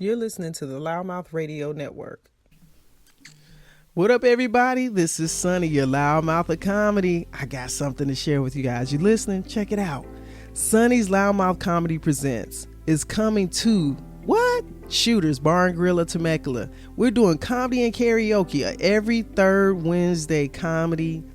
You're listening to the LouddMouth Radio Network. What up, everybody? This is Sonny, your LouddMouth of Comedy. I got something to share with you guys. You listening? Check it out. Sonny's LouddMouth Comedy Presents is coming to Shooters Bar and Grill of Temecula. We're doing comedy and karaoke every third Wednesday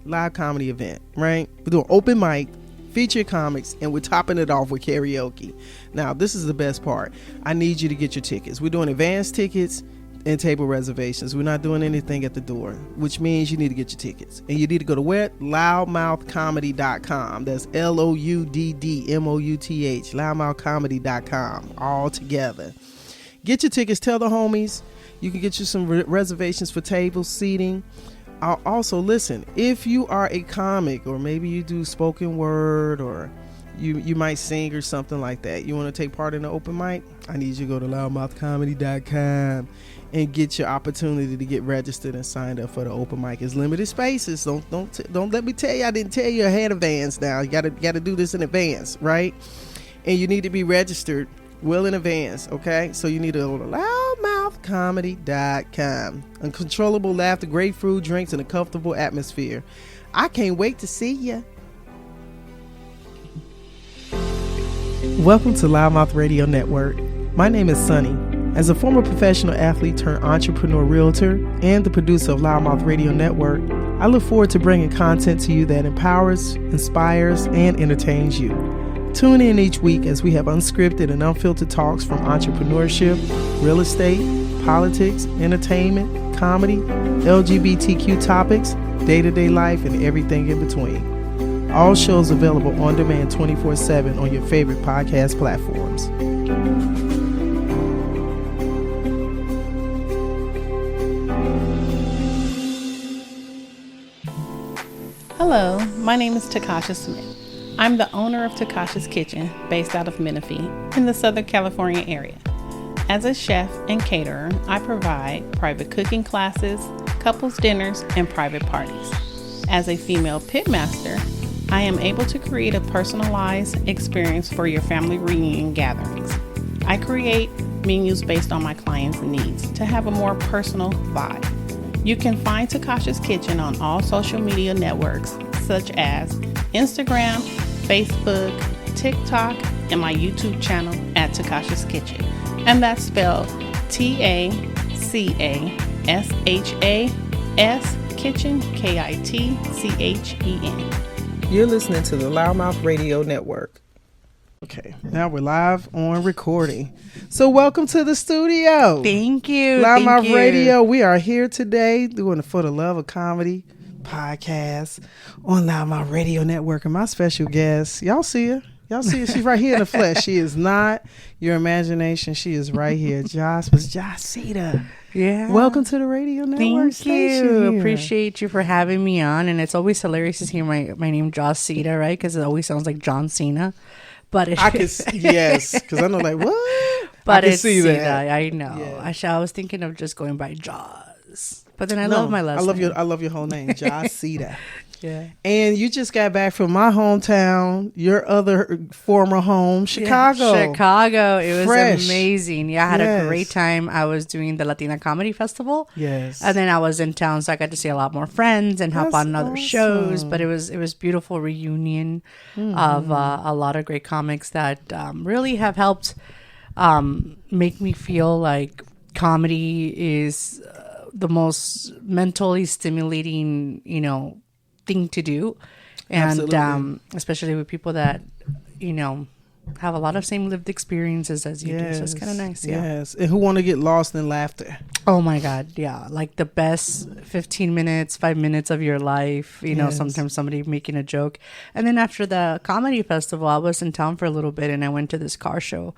live comedy event, right? We're doing open mic, feature comics, and we're topping it off with karaoke. Now, this is the best part. I need you to get your tickets. We're doing advance tickets and table reservations. We're not doing anything at the door, which means you need to get your tickets. And you need to go to where? LouddMouthComedy.com. That's LOUDDMOUTH, LouddMouthComedy.com, all together. Get your tickets. Tell the homies. You can get you some reservations for tables, seating. Also, listen, if you are a comic, or maybe you do spoken word, or you might sing or something like that, you want to take part in the open mic, I need you to go to LouddMouthComedy.com and get your opportunity to get registered and signed up for the open mic. It's limited spaces. Don't let me tell you I didn't tell you ahead of advance. Now you gotta do this in advance, right? And you need to be registered well in advance, okay? So you need to go to LouddMouthComedy.com. Uncontrollable laughter, great food, drinks, and a comfortable atmosphere. I can't wait to see ya. Welcome to LouddMouth Radio Network. My name is Sonny. As a former professional athlete turned entrepreneur realtor and the producer of LouddMouth Radio Network, I look forward to bringing content to you that empowers, inspires, and entertains you. Tune in each week as we have unscripted and unfiltered talks from entrepreneurship, real estate, politics, entertainment, comedy, LGBTQ topics, day-to-day life, and everything in between. All shows available on demand 24/7 on your favorite podcast platforms. Hello, my name is Takasha Smith. I'm the owner of Takasha's Kitchen, based out of Menifee, in the Southern California area. As a chef and caterer, I provide private cooking classes, couples dinners, and private parties. As a female pitmaster, I am able to create a personalized experience for your family reunion gatherings. I create menus based on my clients' needs to have a more personal vibe. You can find Takasha's Kitchen on all social media networks such as Instagram, Facebook, TikTok, and my YouTube channel at Takasha's Kitchen. And that's spelled TACASHAS Kitchen, KITCHEN. You're listening to the LouddMouth Radio Network. Okay, now we're live on recording. So welcome to the studio. Thank you. LouddMouth Radio. We are here today doing the For the Love of Comedy podcast on LouddMouth Radio Network. And my special guest, y'all see her. She's right here in the flesh. She is not your imagination. She is right here. Joz Sida. Yeah. Welcome to the radio network. Thank you. Appreciate you for having me on. And it's always hilarious to hear my name, Joz Sida, right? Because it always sounds like John Cena. But yes, because I know, like, what? But I can it's see Sida. that. I know. Yeah. Actually, I was thinking of just going by Joz. But then I love my last name. I love your whole name, Joz Sida. Yeah. And you just got back from my hometown, your other former home, Chicago. Yeah, Chicago. It was Fresh. Amazing. Yeah, I had a great time. I was doing the Latina Comedy Festival. Yes. And then I was in town, so I got to see a lot more friends and help on other awesome. shows. But it was beautiful reunion of a lot of great comics that really have helped make me feel like comedy is the most mentally stimulating, thing to do. And especially with people that, have a lot of same lived experiences as you do. So it's kind of nice. Yeah. Yes. And who want to get lost in laughter. Oh my God. Yeah. Like the best 15 minutes, 5 minutes of your life, sometimes somebody making a joke. And then after the comedy festival, I was in town for a little bit and I went to this car show.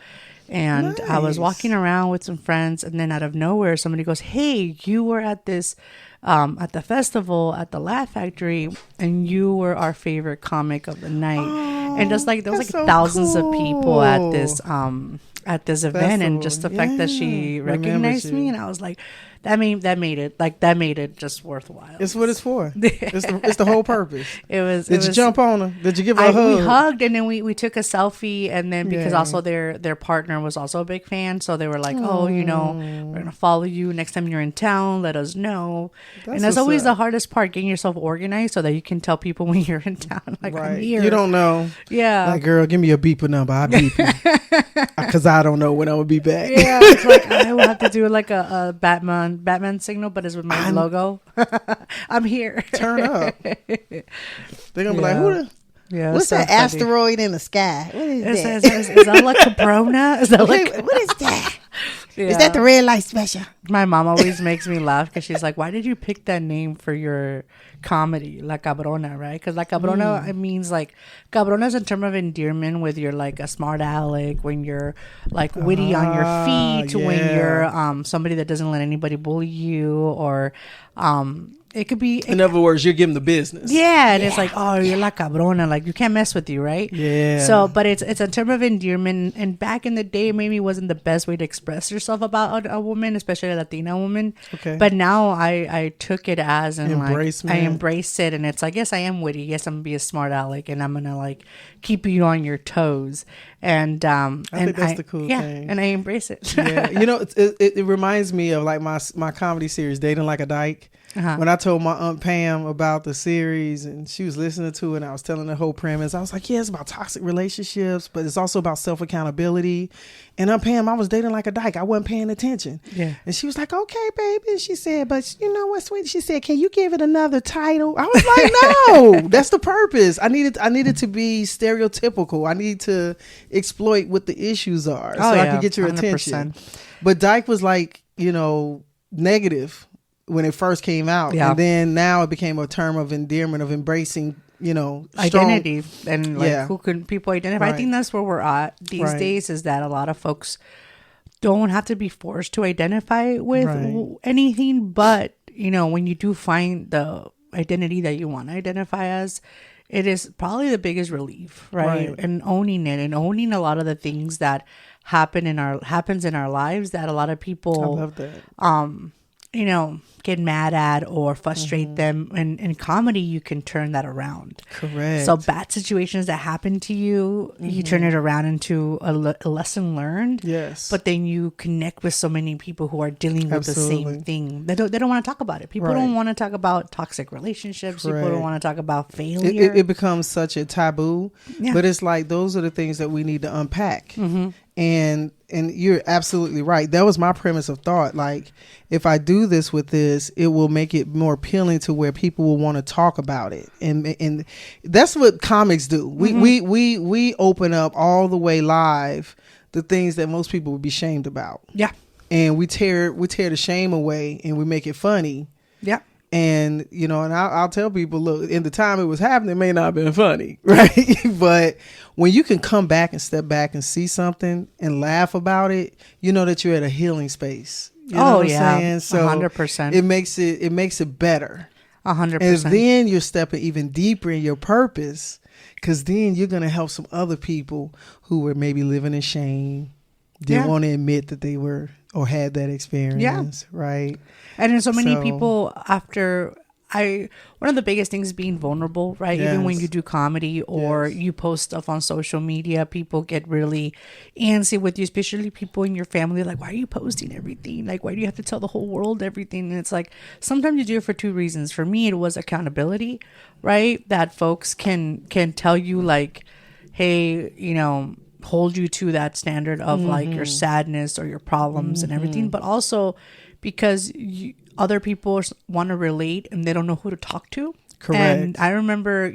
And I was walking around with some friends, and then out of nowhere, somebody goes, "Hey, you were at this, at the festival at the Laugh Factory, and you were our favorite comic of the night." And just like there was like thousands of people at at this event, and just the fact that she recognized me, and I was like, that made it just worthwhile. It's what it's for. It's the whole purpose. Did you jump on her? Did you give her a hug? We hugged, and then we took a selfie, and then because also their partner was also a big fan, so they were like, oh, we're gonna follow you next time you're in town. Let us know. And that's always the hardest part, getting yourself organized so that you can tell people when you're in town, like, right. I'm here. You don't know. Yeah. Like, girl, give me a beeper number. I beep you. Because I don't know when I'm gonna be back. Yeah, it's like I will have to do like a Batman signal, but it's with my logo. I'm here. Turn up. They're gonna be like, who the what's that asteroid in the sky? What is that? Is that like Cabrona? Is that like what is that? Yeah. Is that the red light special? My mom always makes me laugh because she's like, why did you pick that name for your comedy, La Cabrona, right? Because La Cabrona, it means like, cabrona is a term of endearment with you're like a smart aleck, when you're like witty on your feet, when you're somebody that doesn't let anybody bully you, or it could be, in other words, you're giving the business. Yeah, and it's like, oh, you're la cabrona, like you can't mess with you, right? Yeah. So, but it's a term of endearment, and back in the day, maybe wasn't the best way to express yourself about a woman, especially a Latina woman. Okay. But now I took it as and embracement. I embrace it, and it's like, yes, I am witty. Yes, I'm gonna be a smart aleck, and I'm gonna like keep you on your toes. And I think that's the cool thing. And I embrace it. Yeah, it reminds me of like my comedy series, Dating Like a Dyke. When I told my Aunt Pam about the series and she was listening to it, and I was telling the whole premise, I was like, yeah, it's about toxic relationships, but it's also about self-accountability. And Aunt Pam, I was dating like a dyke. I wasn't paying attention. Yeah. And she was like, okay, baby. She said, but you know what, sweetie? She said, can you give it another title? I was like, no, that's the purpose. I needed to be stereotypical. I need to exploit what the issues are so I can get your 100%. Attention. But dyke was like, negative when it first came out, and then now it became a term of endearment, of embracing, identity, and like who can people identify. Right. I think that's where we're at these days, is that a lot of folks don't have to be forced to identify with anything, but when you do find the identity that you want to identify as, it is probably the biggest relief, right? And owning it, and owning a lot of the things that happens in our lives that a lot of people, I love that. Get mad at or frustrate them. And in comedy, you can turn that around. Correct. So bad situations that happen to you, you turn it around into a lesson learned. Yes. But then you connect with so many people who are dealing with the same thing. They don't want to talk about it. People don't want to talk about toxic relationships. Correct. People don't want to talk about failure. It becomes such a taboo. Yeah. But it's like, those are the things that we need to unpack. And you're absolutely right. That was my premise of thought. Like, if I do this with this, it will make it more appealing to where people will want to talk about it. And that's what comics do. We open up all the way live the things that most people would be shamed about. Yeah. And we tear the shame away, and we make it funny. Yeah. And, and I'll tell people, look, in the time it was happening, it may not have been funny, right? But when you can come back and step back and see something and laugh about it, you know that you're at a healing space. You know what I'm saying? So 100%. It makes it better. 100%. And then you're stepping even deeper in your purpose, because then you're going to help some other people who were maybe living in shame, didn't want to admit that they were or had that experience, right? And then so many people one of the biggest things is being vulnerable, right? Yes. Even when you do comedy or you post stuff on social media, people get really antsy with you, especially people in your family. Like, why are you posting everything? Like, why do you have to tell the whole world everything? And it's like, sometimes you do it for two reasons. For me, it was accountability, right? That folks can tell you like, hey, hold you to that standard of like your sadness or your problems and everything, but also because other people want to relate and they don't know who to talk to. Correct. And I remember,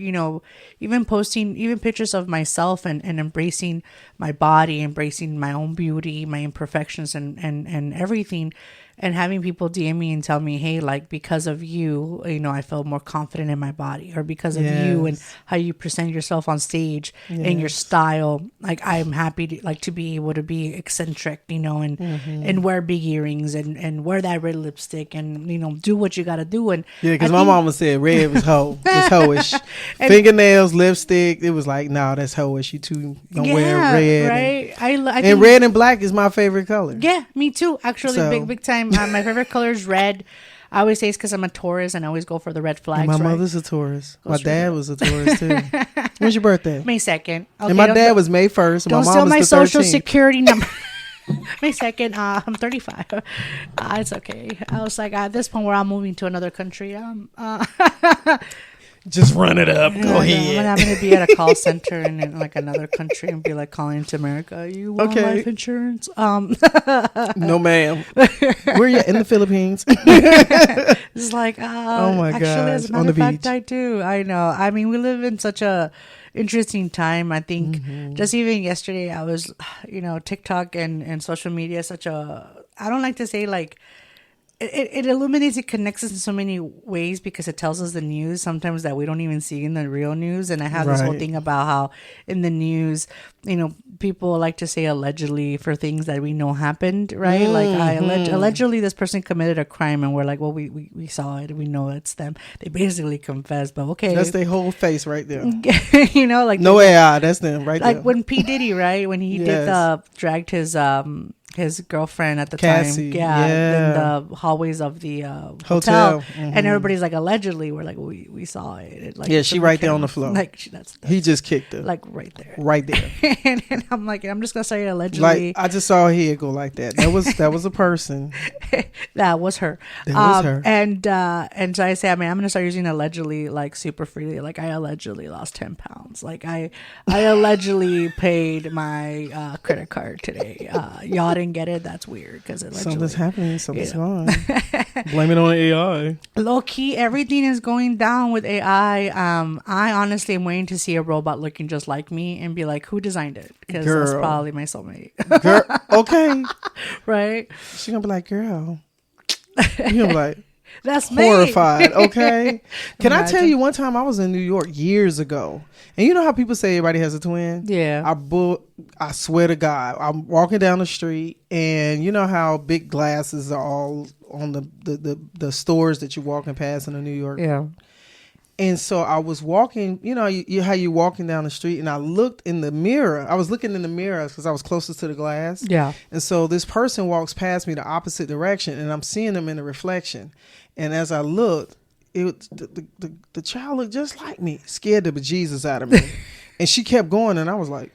even posting pictures of myself and embracing my body, embracing my own beauty, my imperfections and everything. And having people DM me and tell me, hey, like, because of you, I felt more confident in my body, or because of you and how you present yourself on stage and your style. Like, I'm happy to be able to be eccentric, and wear big earrings and wear that red lipstick and, do what you got to do. And because my mama said red was her hoe. It's hoish. Fingernails, lipstick. It was like, no, that's hoish. You two don't wear red. Right. I And red and black is my favorite color. Yeah, me too. Actually, So- big time. My favorite color is red. I always say it's because I'm a Taurus and I always go for the red flags. My right? mother's a Taurus. My straight dad up. was a Taurus too. When's your birthday? May 2nd. Okay, And my dad was May 1st. My Don't mom steal was my the social 13th. security number. May 2nd. I'm 35. It's okay. I was like, at this point, where I'm moving to another country. Just run it up. Go ahead. I'm going to be at a call center in like another country and be like calling into America. You want Okay. life insurance? No, ma'am. Where you in the Philippines? It's like, Oh my actually, as a gosh, on matter the of fact, beach. I do. I know. I mean, we live in such a interesting time. I think just even yesterday, I was, TikTok and social media is such a, I don't like to say like, it illuminates, it connects us in so many ways because it tells us the news sometimes that we don't even see in the real news. And I have this whole Right. thing about how in the news, people like to say allegedly for things that we know happened, right? Like allegedly this person committed a crime and we're like, well, we saw it. We know it's them. They basically confessed, but okay. That's their whole face right there. Like No AI. That's them right like there. when P. Diddy, right? When he dragged his girlfriend at the Cassie, time, in the hallways of the hotel, and everybody's like, allegedly, we're like, we saw it. Like, Yeah, she right there on the floor. Like that's He just kicked her. like right there, Right there. and I'm like, I'm just gonna say allegedly. Like I just saw her head go like that. That was a person. That was her. That was her. And so I say, I'm gonna start using allegedly like super freely. Like I allegedly lost 10 pounds. Like I allegedly paid my credit card today. Y'all didn't get it. That's weird because Something's happening. Something's going. Blame it on AI. Low key, everything is going down with AI. I honestly am waiting to see a robot looking just like me and be like, who designed it? Because that's Girl. probably my soulmate. Girl, okay. Right? She gonna be like, girl. You gonna be like That's me. horrified. Okay. Can I tell Imagine. you one time I was in New York years ago, and you know how people say everybody has a twin? Yeah. I swear to God, I'm walking down the street, and you know how big glasses are all on the stores that you're walking past in New York. Yeah. And so I was walking, you how you walking down the street, and I looked in the mirror. I was looking in the mirror because I was closest to the glass. Yeah. And so this person walks past me the opposite direction, and I'm seeing them in the reflection. And as I looked, the child looked just like me, scared the bejesus out of me. And she kept going, and I was like,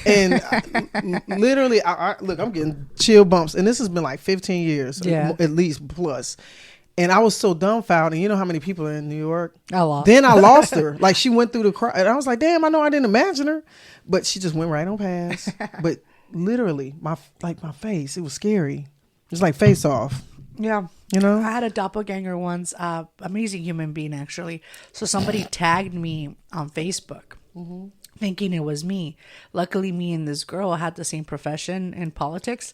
and literally, look, I'm getting chill bumps, and this has been like 15 years, at least plus. And I was so dumbfounded. You know how many people are in New York? A lot. Then I lost her. Like she went through the crowd, and I was like, "Damn, I know I didn't imagine her," but she just went right on past. But literally, my face, it was scary. It's like Face Off. Yeah. You know? I had a doppelganger once, amazing human being actually. So somebody tagged me on Facebook thinking it was me. Luckily, me and this girl had the same profession in politics.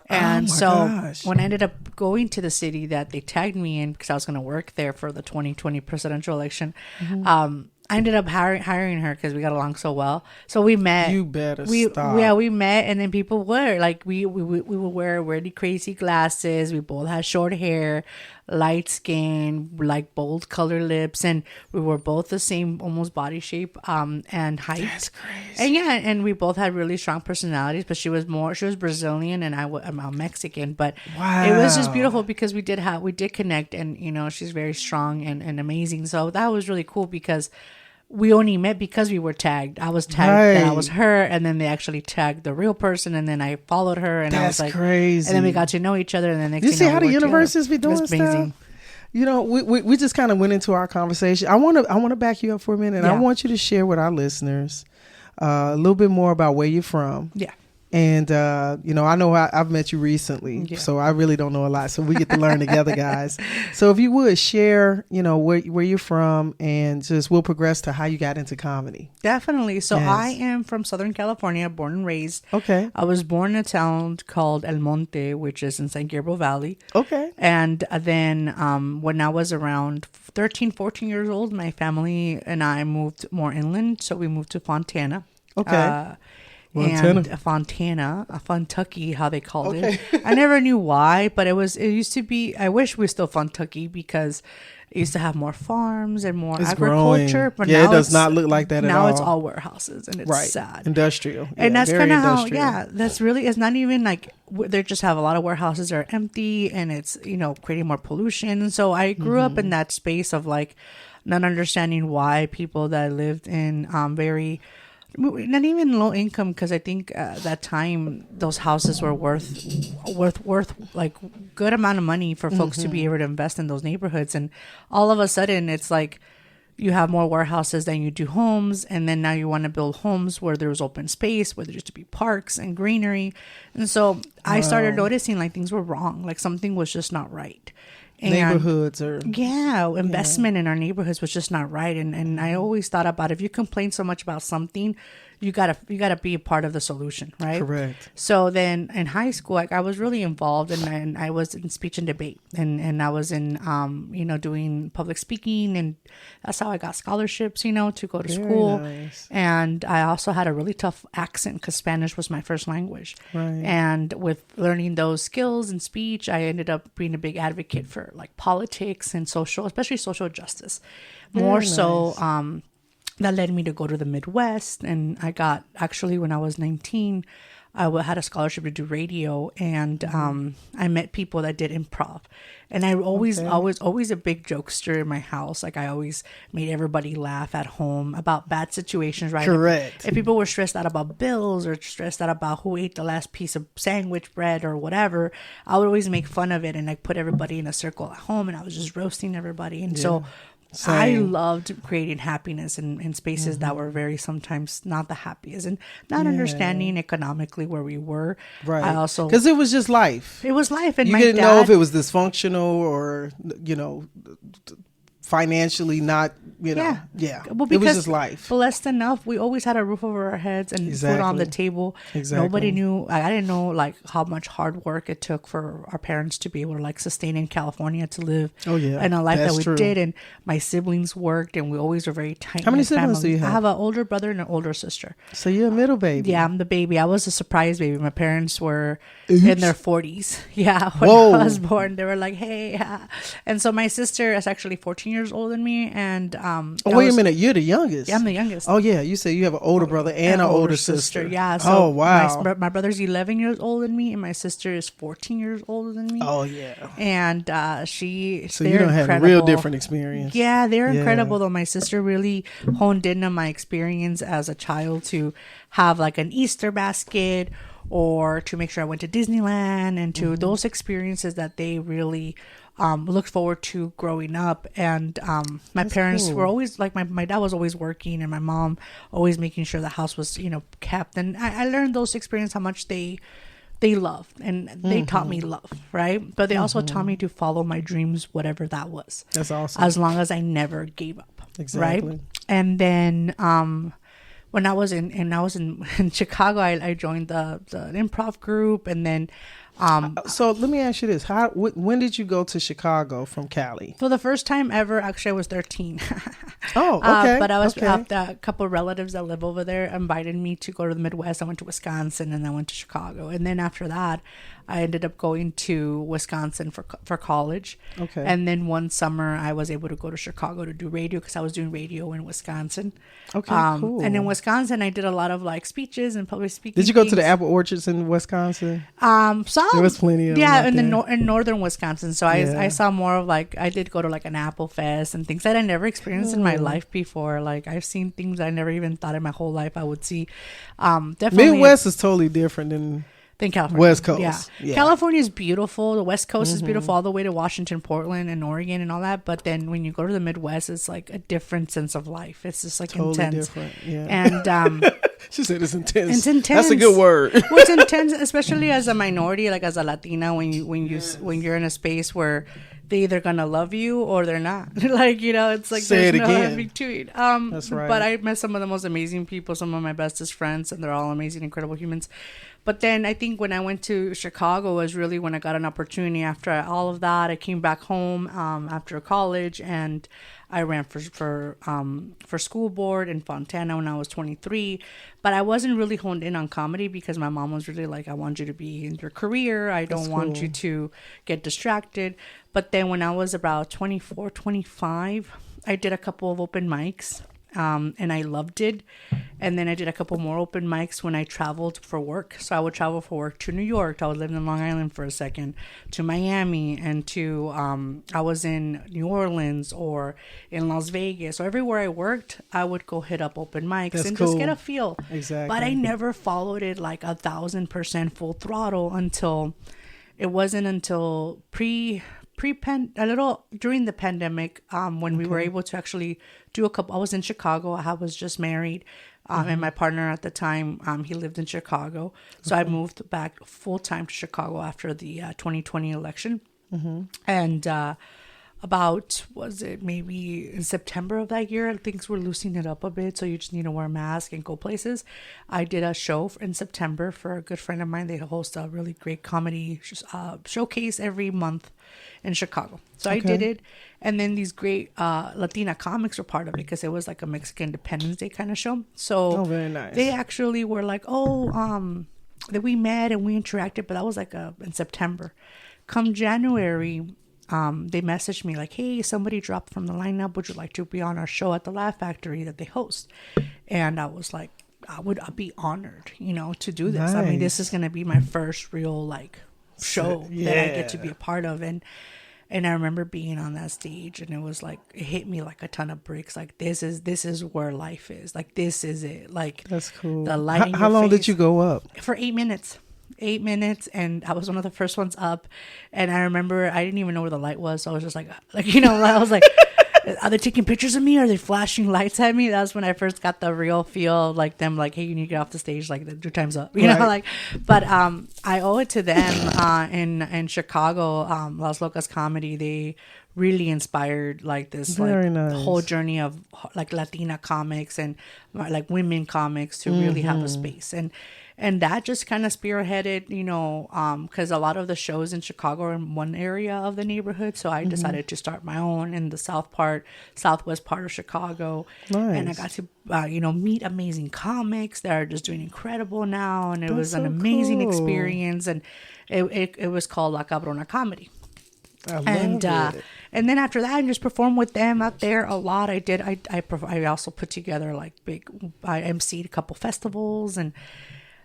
And gosh. When I ended up going to the city that they tagged me in, because I was going to work there for the 2020 presidential election, I ended up hiring her because we got along so well. So we met. You better stop. Yeah, we met, and then people were like, we would wear really crazy glasses. We both had short hair, light skin, like bold color lips, and we were both the same almost body shape and height. That's crazy. And and we both had really strong personalities. But she was Brazilian, and I'm Mexican. But it was just beautiful because we did connect, and she's very strong and amazing. So that was really cool because we only met because we were tagged. I was tagged that I was her, and then they actually tagged the real person, and then I followed her, and I was like, crazy. and then we got to know each other, and then next You thing see you know, how we the worked universes together. be doing It's amazing. stuff? We just kind of went into our conversation. I want to back you up for a minute. Yeah. I want you to share with our listeners a little bit more about where you're from. Yeah. And, I know I've met you recently, so I really don't know a lot. So we get to learn together, guys. So if you would share, where you're from, and just we'll progress to how you got into comedy. Definitely. So Yes. I am from Southern California, born and raised. Okay. I was born in a town called El Monte, which is in San Gabriel Valley. Okay. And then when I was around 13, 14 years old, my family and I moved more inland. So we moved to Fontana. Okay. and a Funtucky, how they called it. I never knew why, but it used to be, I wish we were still Funtucky because it used to have more farms and more agriculture. Growing. But yeah, now it does not look like that at all. Now it's all warehouses, and it's sad. Industrial. Yeah, and that's kind of how, industrial. that's really, it's not even like, they just have a lot of warehouses that are empty, and it's, creating more pollution. So I grew up in that space of like not understanding why people that lived in very, not even low income, because I think that time those houses were worth like good amount of money for folks to be able to invest in those neighborhoods. And all of a sudden it's like you have more warehouses than you do homes, and then now you want to build homes where there's open space, where there used to be parks and greenery. And so I started noticing like things were wrong, like something was just not right. And neighborhoods or investment in our neighborhoods was just not right. And I always thought about, if you complain so much about something, you gotta be a part of the solution, right? Correct. So then in high school, like I was really involved, and I was in speech and debate, and I was in doing public speaking, and that's how I got scholarships, to go to school. Nice. And I also had a really tough accent because Spanish was my first language. Right. And with learning those skills in speech, I ended up being a big advocate for like politics and especially social justice. More so, that led me to go to the Midwest. And I got, actually, when I was 19, I had a scholarship to do radio, and I met people that did improv. And I I was always a big jokester in my house. Like I always made everybody laugh at home about bad situations, right? Correct. If people were stressed out about bills or stressed out about who ate the last piece of sandwich bread or whatever, I would always make fun of it, and like put everybody in a circle at home, and I was just roasting everybody. And so I loved creating happiness in spaces that were very sometimes not the happiest, and not understanding economically where we were. Right. I also, because it was just life. It was life, and you didn't know if it was dysfunctional or financially not. Well, because it was just life. Blessed enough, we always had a roof over our heads and food on the table. Exactly. Nobody knew. I didn't know like how much hard work it took for our parents to be able to like sustain in California to live. In a life that we did. And my siblings worked, and we always were very tight. How many siblings do you have? I have an older brother and an older sister. So you're a middle baby. Yeah, I'm the baby. I was a surprise baby. My parents were in their 40s. Yeah, when I was born, they were like, "Hey," and so my sister is actually 14 years older than me. And wait a minute, you're the youngest. Yeah, I'm the youngest. Oh yeah, you say you have an older brother and an older sister. Yeah. So wow. My brother's 11 years older than me, and my sister is 14 years older than me. Oh yeah. And so you don't have a real different experience. Yeah, they're incredible though. My sister really honed in on my experience as a child to have like an Easter basket, or to make sure I went to Disneyland, and to those experiences that they really looked forward to growing up. And my parents were always like, my dad was always working, and my mom always making sure the house was kept. And I learned those experiences, how much they loved, and they taught me love, right? But they also taught me to follow my dreams, whatever that was. That's awesome. As long as I never gave up. Exactly. Right? And then when I was in Chicago, I joined the improv group, and then so let me ask you this: when did you go to Chicago from Cali? For the first time ever, actually, I was 13. Oh, okay. But I was a couple of relatives that live over there invited me to go to the Midwest. I went to Wisconsin, and I went to Chicago, and then after that, I ended up going to Wisconsin for college. Okay. And then one summer, I was able to go to Chicago to do radio, because I was doing radio in Wisconsin. Okay, cool. And in Wisconsin, I did a lot of like speeches and public speaking. Did you go to the apple orchards in Wisconsin? Some. There was plenty of them. Yeah, in northern Wisconsin. So I saw more of like, I did go to like an apple fest and things that I never experienced in my life before. Like I've seen things I never even thought in my whole life I would see. Definitely Midwest is totally different than California. West Coast. Yeah. California is beautiful. The West Coast is beautiful all the way to Washington, Portland, and Oregon and all that. But then when you go to the Midwest, it's like a different sense of life. It's just like totally intense. Different. Yeah. And she said it's intense. It's intense. That's a good word. Well, it's intense, especially as a minority, like as a Latina, when you're in a space where they either gonna love you or they're not. Like, it's like Say there's it no again. in between. That's right. But I met some of the most amazing people, some of my bestest friends, and they're all amazing, incredible humans. But then I think when I went to Chicago was really when I got an opportunity. After all of that, I came back home after college, and I ran for school board in Fontana when I was 23. But I wasn't really honed in on comedy because my mom was really like, I want you to be in your career. I don't want you to get distracted. But then when I was about 24, 25, I did a couple of open mics. And I loved it. And then I did a couple more open mics when I traveled for work. So I would travel for work to New York. I was living in Long Island for a second, to Miami, and to I was in New Orleans or in Las Vegas. So everywhere I worked, I would go hit up open mics and just get a feel. Exactly. But I never followed it like 1,000% full throttle until a little during the pandemic, when we were able to actually do a couple. I was in Chicago. I was just married, and my partner at the time, he lived in Chicago. So I moved back full time to Chicago after the 2020 election, and about, was it maybe in September of that year, things were loosening it up a bit, so you just need to wear a mask and go places. I did a show in September for a good friend of mine. They host a really great comedy showcase every month in Chicago. So I did it, and then these great Latina comics were part of it because it was like a Mexican Independence Day kind of show. So very nice. They actually were like, that we met and we interacted, but that was like in September. Come January, they messaged me like, hey, somebody dropped from the lineup. Would you like to be on our show at the Laugh Factory that they host? And I was like, I'd be honored, to do this. Nice. I mean, this is going to be my first real show that I get to be a part of. And I remember being on that stage, and it was like, it hit me like a ton of bricks. Like, this is where life is. Like, this is it. Like, that's cool. The light. How long did you go up? For 8 minutes. 8 minutes, and I was one of the first ones up. And I remember I didn't even know where the light was, so I was just like I was like, are they taking pictures of me? Are they flashing lights at me? That was when I first got the real feel, like them, like, hey, you need to get off the stage, like, your time's up, you know, like. But I owe it to them in Chicago, Las Locas Comedy. They really inspired like this nice. Whole journey of like Latina comics and like women comics to really have a space. And that just kind of spearheaded, because a lot of the shows in Chicago are in one area of the neighborhood. So I decided to start my own in the southwest part of Chicago. Nice. And I got to, meet amazing comics that are just doing incredible now. And it was an amazing experience. And it was called La Cabrona Comedy. I love it. And then after that, I just performed with them out there a lot. I also put together I emceed a couple festivals, and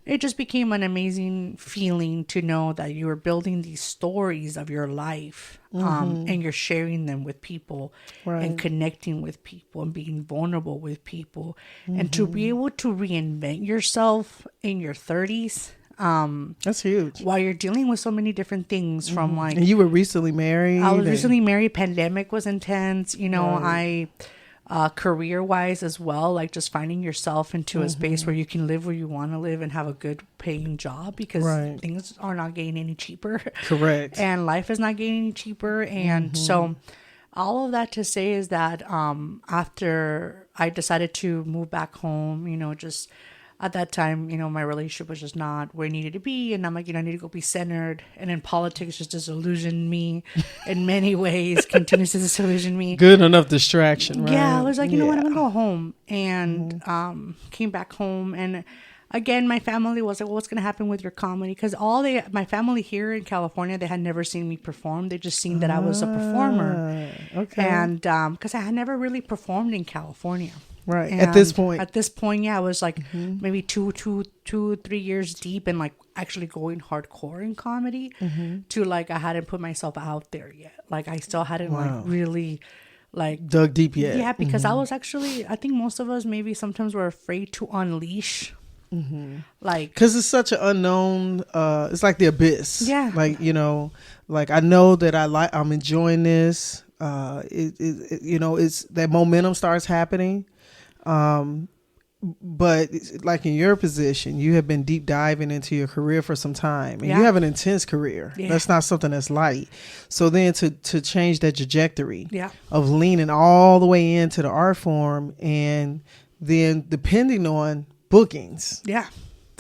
it just became an amazing feeling to know that you were building these stories of your life, and you're sharing them with people, and connecting with people and being vulnerable with people, and to be able to reinvent yourself in your 30s. That's huge. While you're dealing with so many different things from and you were recently married. I was recently married. Pandemic was intense. I career wise as well, like just finding yourself into a space where you can live where you want to live and have a good paying job, because things are not getting any cheaper. Correct. And life is not getting any cheaper. And so all of that to say is that after I decided to move back home, just at that time, my relationship was just not where it needed to be. And I'm like, I need to go be centered. And then politics just disillusioned me in many ways, continues to disillusion me. Good enough distraction, right? Yeah, I was like, you know what, I'm going to go home. And came back home. And again, my family was like, well, what's going to happen with your comedy? Because my family here in California, they had never seen me perform. They just seen that I was a performer. Okay. And because I had never really performed in California. Right. And at this point, yeah, I was like maybe 3 years deep in like actually going hardcore in comedy to like, I hadn't put myself out there yet. Like I still hadn't like really like dug deep yet. Yeah. Because I was actually, I think most of us maybe sometimes were afraid to unleash. Like, cause it's such an unknown, it's like the abyss. Yeah. Like, like I know that I'm enjoying this. It's that momentum starts happening. But like in your position, you have been deep diving into your career for some time, and you have an intense career. Yeah. That's not something that's light. So then to change that trajectory of leaning all the way into the art form, and then depending on bookings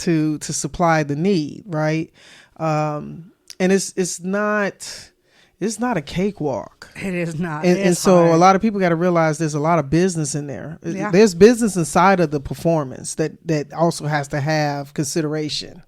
to supply the need, right? And it's not a cakewalk. It is not. And so a lot of people got to realize there's a lot of business in there. Yeah. There's business inside of the performance that also has to have consideration,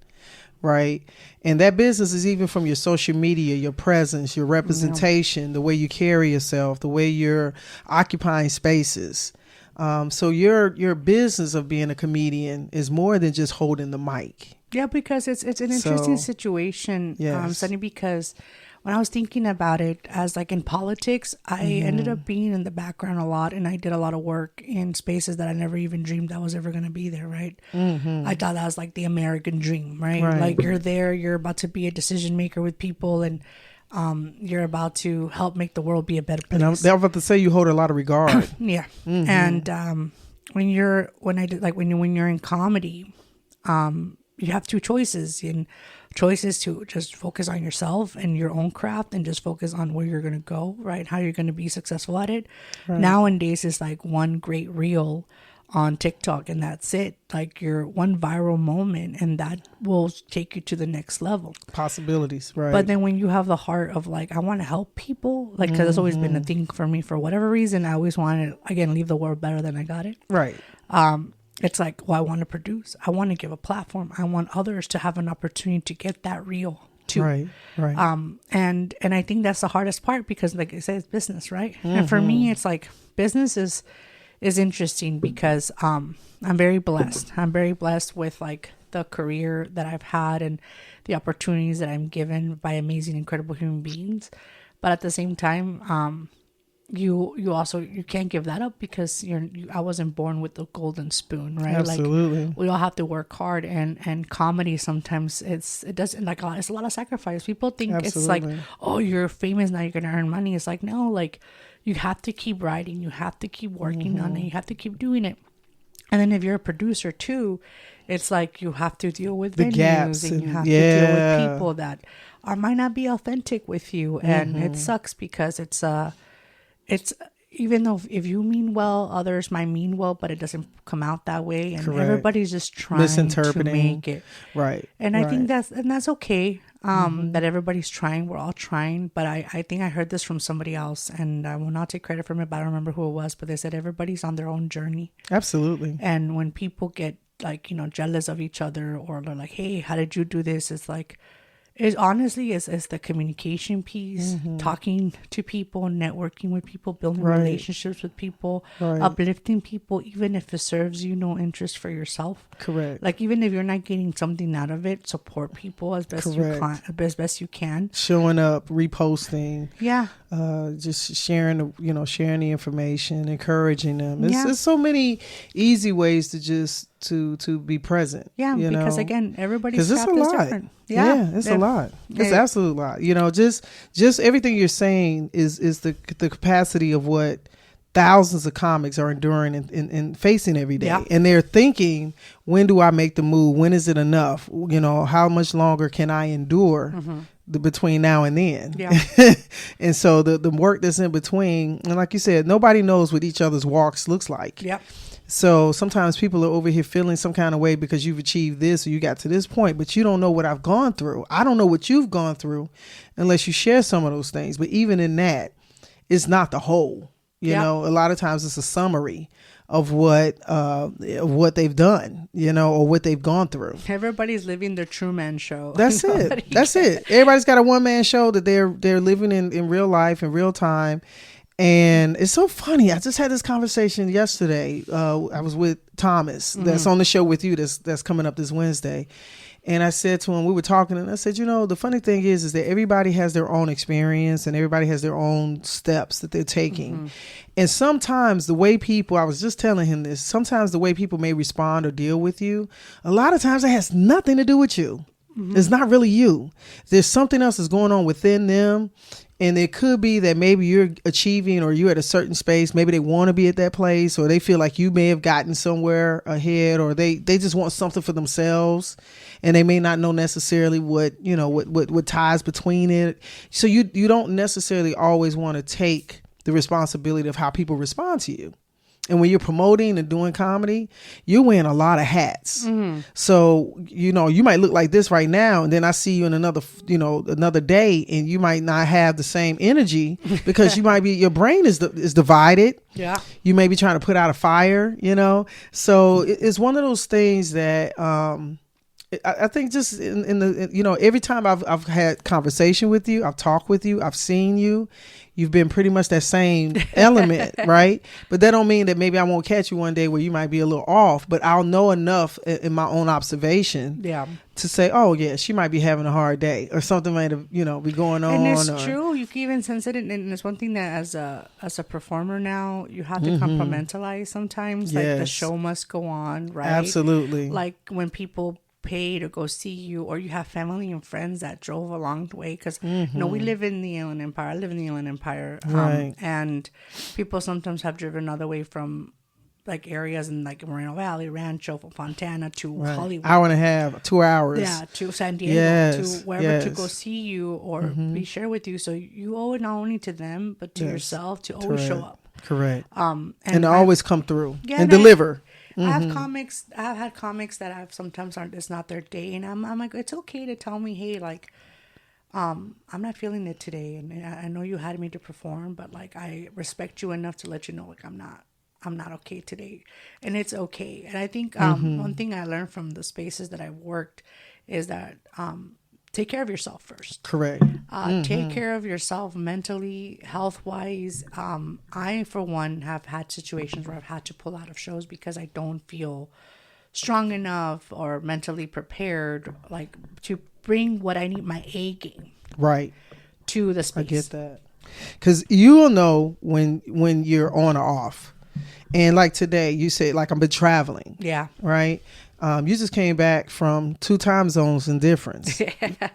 right? And that business is even from your social media, your presence, your representation, the way you carry yourself, the way you're occupying spaces. So your business of being a comedian is more than just holding the mic. Yeah, because it's an interesting situation, yes. Sonny, because when I was thinking about it as like in politics, I ended up being in the background a lot, and I did a lot of work in spaces that I never even dreamed I was ever going to be there, right? I thought that was like the American dream, right? Like you're there, you're about to be a decision maker with people, and you're about to help make the world be a better place. And I'm about to say you hold a lot of regard. Yeah. And when you're in comedy, you have two choices, and choices to just focus on yourself and your own craft and just focus on where you're going to go, right? How you're going to be successful at it. Right. Nowadays, it's like one great reel on TikTok and that's it. Like your one viral moment, and that will take you to the next level. Possibilities, right? But then when you have the heart of like, I want to help people, like, because it's always been a thing for me for whatever reason. I always wanted to, again, leave the world better than I got it. Right. It's like, well, I want to produce. I want to give a platform. I want others to have an opportunity to get that reel too. Right. And I think that's the hardest part because, like I said, it's business, right? And for me, it's like business is interesting because I'm very blessed. I'm very blessed with like the career that I've had and the opportunities that I'm given by amazing, incredible human beings. But at the same time, you can't give that up because I wasn't born with the golden spoon, right? Absolutely. Like we all have to work hard, and comedy sometimes it's a lot of sacrifice. People think It's like, oh, you're famous now, you're gonna earn money. It's like, no, like you have to keep writing, you have to keep working on it, you have to keep doing it. And then if you're a producer too, it's like you have to deal with the venues gaps and you have to deal with people that might not be authentic with you, and it sucks because it's even though if you mean well, others might mean well, but it doesn't come out that way, and everybody's just trying to make it right. And I think that's okay. That everybody's trying. We're all trying, but I think I heard this from somebody else, and I will not take credit for it, but I don't remember who it was. But they said everybody's on their own journey. Absolutely. And when people get like jealous of each other, or they're like, "Hey, how did you do this?" It's like, it honestly is the communication piece, talking to people, networking with people, building relationships with people, uplifting people, even if it serves you no interest for yourself. Correct. Like even if you're not getting something out of it, support people as best you can. Showing up, reposting. Yeah. Just sharing the information, encouraging them. There's so many easy ways to just to be present. Yeah, because again, everybody's craft is different. Yeah, it's a lot. It's absolutely a lot. Just everything you're saying is the capacity of what thousands of comics are enduring and facing every day. Yeah. And they're thinking, when do I make the move? When is it enough? How much longer can I endure between now and then? Yeah. And so the work that's in between, and like you said, nobody knows what each other's walks looks like. Yep. So sometimes people are over here feeling some kind of way because you've achieved this or you got to this point, but you don't know what I've gone through. I don't know what you've gone through unless you share some of those things. But even in that, it's not the whole. You know, a lot of times it's a summary of what they've done, or what they've gone through. Everybody's living their Truman Show. That's it. That's it. Everybody's got a one-man show that they're living in real life, in real time. And it's so funny. I just had this conversation yesterday. I was with Thomas, that's on the show with you, that's coming up this Wednesday. And I said to him, we were talking, and I said, the funny thing is that everybody has their own experience and everybody has their own steps that they're taking. And sometimes the way people, I was just telling him this, sometimes the way people may respond or deal with you, a lot of times it has nothing to do with you. It's not really you. There's something else that's going on within them. And it could be that maybe you're achieving or you're at a certain space. Maybe they want to be at that place, or they feel like you may have gotten somewhere ahead, or they just want something for themselves, and they may not know necessarily what ties between it. So you don't necessarily always want to take the responsibility of how people respond to you. And when you're promoting and doing comedy, you're wearing a lot of hats. So, you know, you might look like this right now, and then I see you in another day, and you might not have the same energy because your brain is divided. Yeah. You may be trying to put out a fire, you know. So it's one of those things that I think just in the, you know, every time I've had conversation with you, I've talked with you, I've seen you, you've been pretty much that same element, right? But that don't mean that maybe I won't catch you one day where you might be a little off, but I'll know enough in my own observation to say, oh yeah, she might be having a hard day or something might have, you know, be going on. And it's true. You can even sense it. And it's one thing that as a performer now, you have to compartmentalize sometimes. Like the show must go on, right? Absolutely. Like when people pay to go see you, or you have family and friends that drove a long way, because you know, we live in the Inland Empire. I live in the Inland Empire, right. And people sometimes have driven all the way from like areas in like Moreno Valley, Rancho, Fontana to Hollywood, hour and a half, 2 hours, to San Diego, to wherever to go see you or be shared with you. So you owe it not only to them but to yourself to always show up. Correct. And to always come through and I deliver. I've had comics that I've sometimes it's not their day, and I'm like, it's okay to tell me, hey, like, I'm not feeling it today, and I know you had me to perform, but like, I respect you enough to let you know, like, I'm not okay today, and it's okay. And I think one thing I learned from the spaces that I've worked is that take care of yourself first. Correct. Take care of yourself mentally, health-wise. I, for one, have had situations where I've had to pull out of shows because I don't feel strong enough or mentally prepared, like, to bring what I need, my A game, right, to the space. I get that, because you'll know when you're on or off. And like today, you said, like, I've been traveling. Yeah. Right. You just came back from 2 time zones in difference.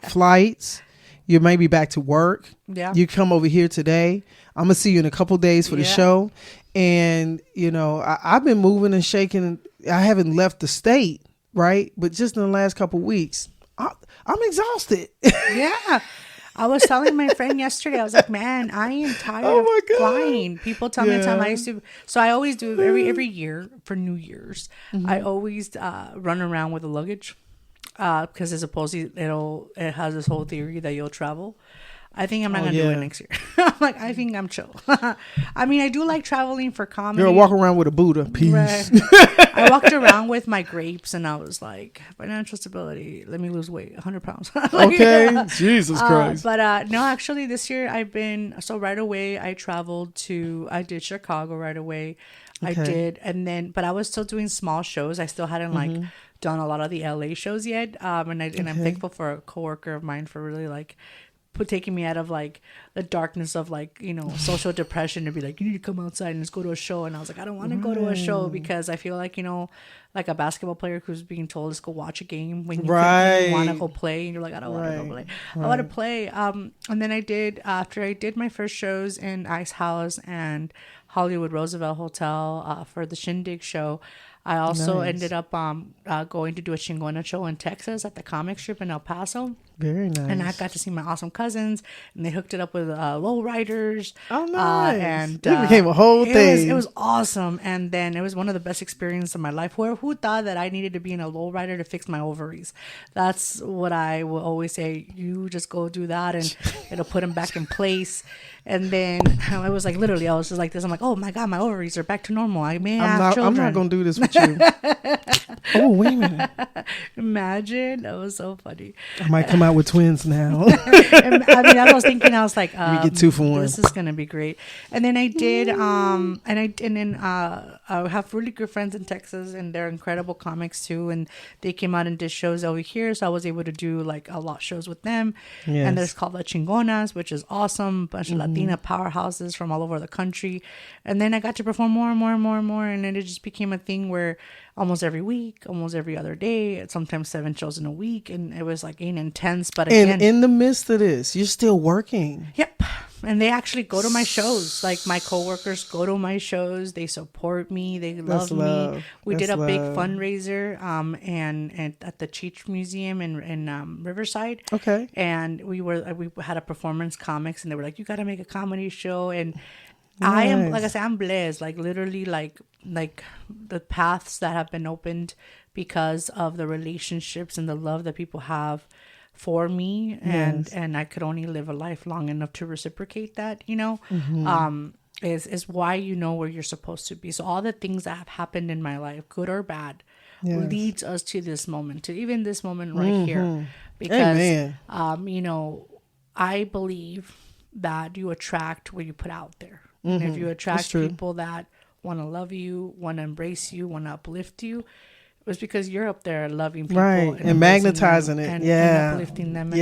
Flights. You may be back to work. Yeah. You come over here today. I'm going to see you in a couple days for the show. And, you know, I've been moving and shaking. I haven't left the state, right? But just in the last couple weeks, I'm exhausted. Yeah. I was telling my friend yesterday, I was like, man, I am tired of flying. People tell me the time I used to. So I always do every year for New Year's. I always run around with the luggage because it's supposedly it has this whole theory that you'll travel. I think I'm not going to do it next year. I'm like, I think I'm chill. I mean, I do like traveling for comedy. You're walking around with a Buddha. Peace. Right. I walked around with my grapes and I was like, financial stability. Let me lose weight, 100 pounds. Like, okay. Jesus Christ. But no, actually this year right away I did Chicago right away. Okay. I did. But I was still doing small shows. I still hadn't like done a lot of the LA shows yet. And I'm thankful for a coworker of mine for really like taking me out of like the darkness of like, you know, social depression to be like, you need to come outside and let's go to a show. And I was like, I don't want to go to a show because I feel like, you know, like a basketball player who's being told let's go watch a game when you want to go play and you're like, I don't want to go play. I want to play. And then after I did my first shows in Ice House and Hollywood Roosevelt Hotel for the Shindig show, I also ended up going to do a Chingona show in Texas at the comic strip in El Paso. Very nice. And I got to see my awesome cousins, and they hooked it up with lowriders. Oh, nice. And it became a whole thing. It was awesome. And then it was one of the best experiences of my life. Who thought that I needed to be in a lowrider to fix my ovaries? That's what I will always say. You just go do that, and it'll put them back in place. And then I was like, literally, I was just like this. I'm like, oh my God, my ovaries are back to normal. I may have children. I'm not going to do this with you. Oh, wait a minute. Imagine. That was so funny. I might come out with twins now. I mean, I was thinking, I was like, we get 2 for 1. This is going to be great. And then I did, I have really good friends in Texas, and they're incredible comics too. And they came out and did shows over here. So I was able to do like a lot of shows with them. Yes. And there's called La Chingonas, which is awesome. Bunch of Latina powerhouses from all over the country. And then I got to perform more and more and more and more. And then it just became a thing where almost every week, almost every other day, sometimes 7 shows in a week. And it was like getting intense. But again, and in the midst of this, you're still working. Yep. And they actually go to my shows. Like my coworkers go to my shows. They support me. They love me. We did a big fundraiser and at the Cheech Museum in Riverside. Okay. And we had a performance comics, and they were like, you got to make a comedy show. And I am, like I said, I'm blessed. Like literally, like the paths that have been opened because of the relationships and the love that people have for me, and I could only live a life long enough to reciprocate that. Is why you know where you're supposed to be. So all the things that have happened in my life, good or bad, leads us to this moment, to even this moment right here. Because I believe that you attract what you put out there. And if you attract people that want to love you, want to embrace you, want to uplift you, it was because you're up there loving people, and magnetizing it, and uplifting them.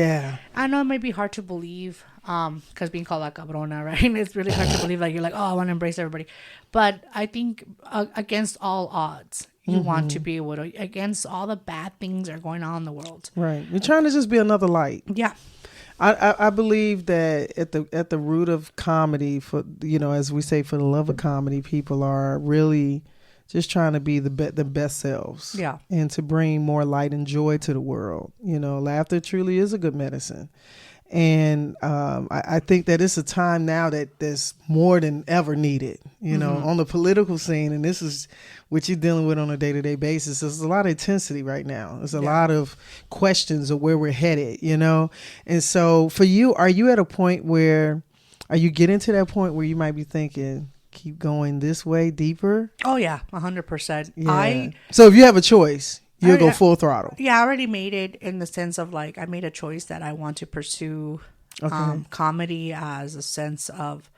I know it might be hard to believe, because being called a cabrona, right? It's really hard to believe. Like you're like, oh, I want to embrace everybody, but I think against all odds, you want to be able to, against all the bad things that are going on in the world. Right, you're trying to just be another light. Yeah. I believe that at the root of comedy, for as we say, for the love of comedy, people are really just trying to be the best selves. Yeah. And to bring more light and joy to the world. Laughter truly is a good medicine. And I think that it's a time now that there's more than ever needed, on the political scene. And this is what you're dealing with on a day-to-day basis. There's a lot of intensity right now. There's a lot of questions of where we're headed, And so for you, are you at a point where, are you getting to that point where you might be thinking, keep going this way deeper? Oh, yeah, 100%. Yeah. So if you have a choice, you'll go full throttle. Yeah, I already made it in the sense of like, I made a choice that I want to pursue comedy as a sense of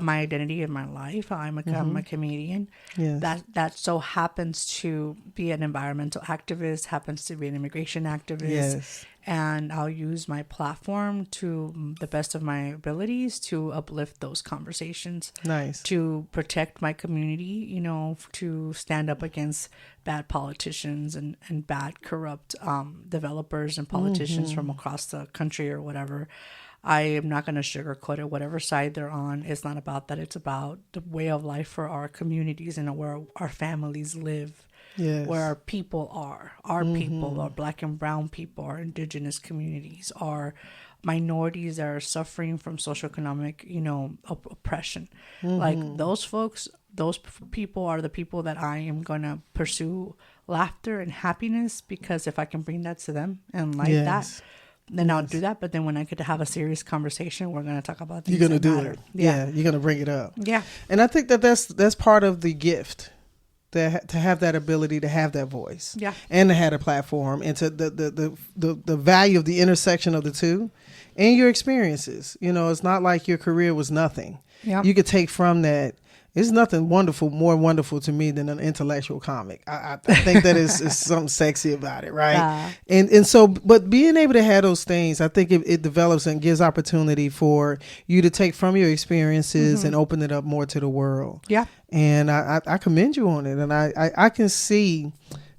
my identity in my life. I'm a comedian. Yes. That so happens to be an environmental activist, happens to be an immigration activist. Yes. And I'll use my platform to the best of my abilities to uplift those conversations. Nice. To protect my community, to stand up against bad politicians and bad, corrupt developers and politicians from across the country or whatever. I am not going to sugarcoat it, whatever side they're on. It's not about that. It's about the way of life for our communities and where our families live. Yes. Where our people are. Our people, our Black and brown people, our indigenous communities, our minorities that are suffering from socioeconomic, oppression. Like those folks, those people are the people that I am going to pursue laughter and happiness, because if I can bring that to them and like that, then I'll do that. But then when I get to have a serious conversation, we're going to talk about things. You're going to do it. Yeah. You're going to bring it up. Yeah. And I think that's part of the gift, to have that ability to have that voice. Yeah. And to have a platform, and to the value of the intersection of the two and your experiences. It's not like your career was nothing. Yeah. You could take from that. It's nothing more wonderful to me than an intellectual comic. I think that is something sexy about it, right? And so, but being able to have those things, I think it develops and gives opportunity for you to take from your experiences and open it up more to the world. Yeah. And I commend you on it. And I can see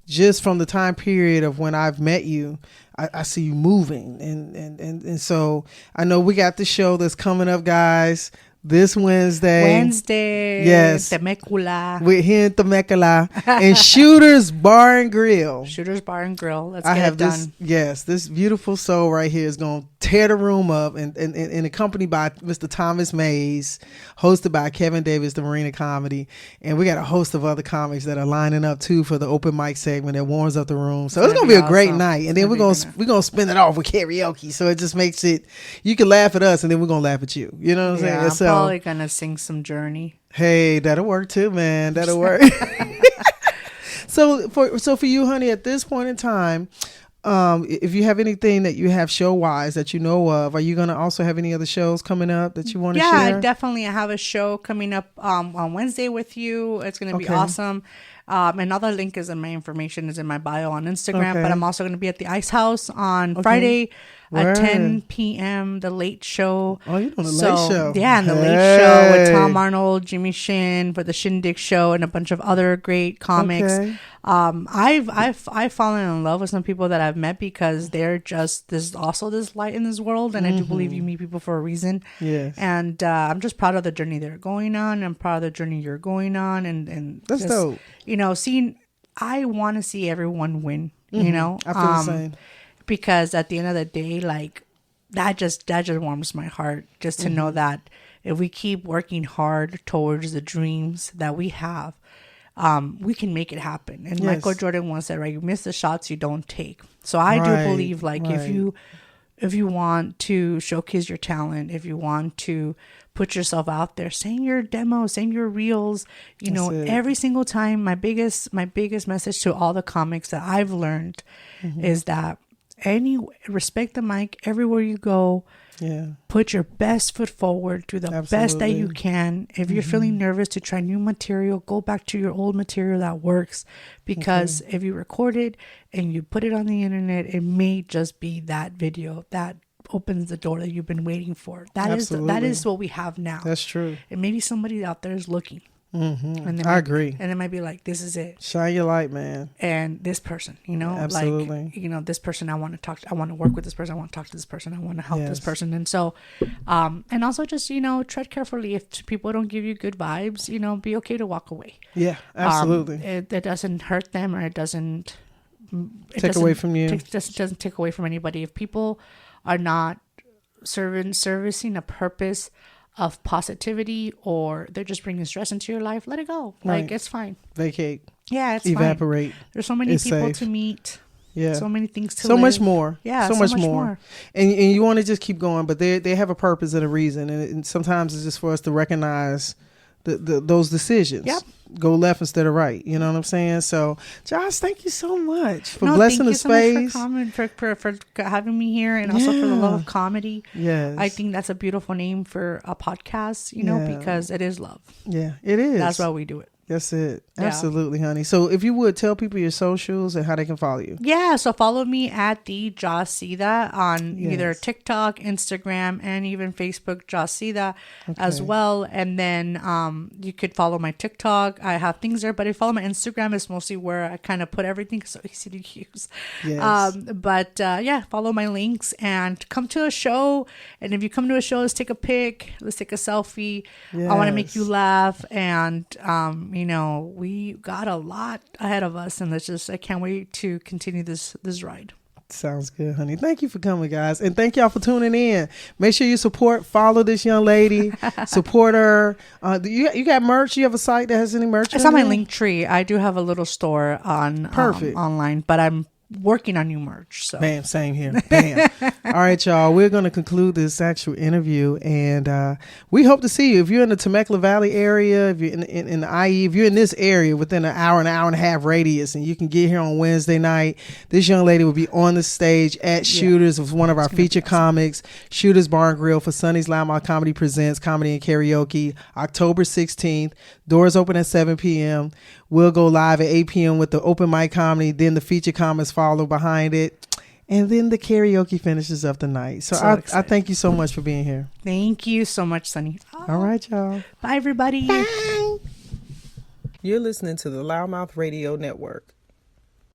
just from the time period of when I've met you, I see you moving. And so I know we got the show that's coming up, guys. This Wednesday. Yes. Temecula. We're here in Temecula. And Shooter's Bar and Grill. Shooter's Bar and Grill. Let's get it done. This beautiful soul right here is going to tear the room up, and accompanied by Mr. Thomas Mays, hosted by Kevin Davis, the Marina Comedy. And we got a host of other comics that are lining up too for the open mic segment that warms up the room. So it's going to be a great night. And then we're going to spin it off with karaoke. So it just makes it, you can laugh at us and then we're going to laugh at you. You know what I'm saying? I'm probably going to sing some Journey. Hey, that'll work too, man. That'll work. So for you, honey, at this point in time, if you have anything that you have show wise that you know of, are you going to also have any other shows coming up that you want to share? Yeah, definitely. I have a show coming up on Wednesday with you. It's going to be awesome. Another link is in my information is in my bio on Instagram, but I'm also going to be at the Ice House on Friday at 10 p.m. The Late Show. Oh, you're doing the Late Show. Yeah, and the Late Show with Tom Arnold, Jimmy Shin for the Shindig Show, and a bunch of other great comics. Okay. I've fallen in love with some people that I've met because they're just there's also this light in this world, and I do believe you meet people for a reason. Yes. And I'm just proud of the journey they're going on. I'm proud of the journey you're going on, and that's dope. I want to see everyone win. I feel the same. Because at the end of the day, like, that just warms my heart, just to know that if we keep working hard towards the dreams that we have, we can make it happen. And Michael Jordan once said, right, you miss the shots you don't take. So I do believe, like, if you want to showcase your talent, if you want to put yourself out there, send your demos, send your reels, every single time. My biggest message to all the comics that I've learned is that respect the mic everywhere you go. Yeah. Put your best foot forward. Do the best that you can. If you're feeling nervous to try new material, go back to your old material that works. Because if you record it and you put it on the internet, it may just be that video that opens the door that you've been waiting for. That is what we have now. That's true. And maybe somebody out there is looking. And I agree. And it might be like, this is it. Shine your light, man. And this person, absolutely. Like, this person I want to talk to, I want to work with this person, I want to talk to this person, I want to help this person. And so, and also just, tread carefully. If people don't give you good vibes, be okay to walk away. Yeah, absolutely. It doesn't hurt them, or it doesn't take away from you. Doesn't take away from anybody. If people are not servicing a purpose of positivity, or they're just bringing stress into your life, let it go. Like, it's fine. Vacate. Yeah, it's evaporate. Fine. There's so many people to meet. Yeah. So many things to so live. Much more. Yeah. So much more. And you want to just keep going, but they have a purpose and a reason. And sometimes it's just for us to recognize those decisions. Yep. Go left instead of right. You know what I'm saying? So, Joz, thank you so much for blessing the space. Thank you so much for having me here, and also for the love of comedy. Yes. I think that's a beautiful name for a podcast, because it is love. Yeah, it is. That's why we do it. That's it. Yeah. Absolutely, honey. So if you would tell people your socials and how they can follow you. Yeah. So follow me at the Joz Sida on either TikTok, Instagram, and even Facebook, Joz Sida as well. And then you could follow my TikTok. I have things there, but if you follow my Instagram, it's mostly where I kind of put everything, so easy to use. Yes. But follow my links and come to a show. And if you come to a show, let's take a pic. Let's take a selfie. Yes. I want to make you laugh. And, we got a lot ahead of us, and I can't wait to continue this ride. Sounds good, honey. Thank you for coming, guys. And thank y'all for tuning in. Make sure you follow this young lady, support her. You got merch? You have a site that has any merch? It's on my link tree. I do have a little store on online, but I'm working on new merch. So bam, same here. Bam. All right, y'all. We're going to conclude this actual interview, and we hope to see you. If you're in the Temecula Valley area, if you're in the IE, if you're in this area within an hour and a half radius, and you can get here on Wednesday night, this young lady will be on the stage at Shooters with one of our featured comics, Shooters Bar and Grill, for Sonny's LouddMouth Comedy Presents Comedy and Karaoke, October 16th. Doors open at 7 p.m. We'll go live at 8 p.m. with the open mic comedy. Then the featured comics follow behind it. And then the karaoke finishes up the night. So I thank you so much for being here. Thank you so much, Sonny. All right, y'all. Bye, everybody. Bye. You're listening to the LouddMouth Radio Network.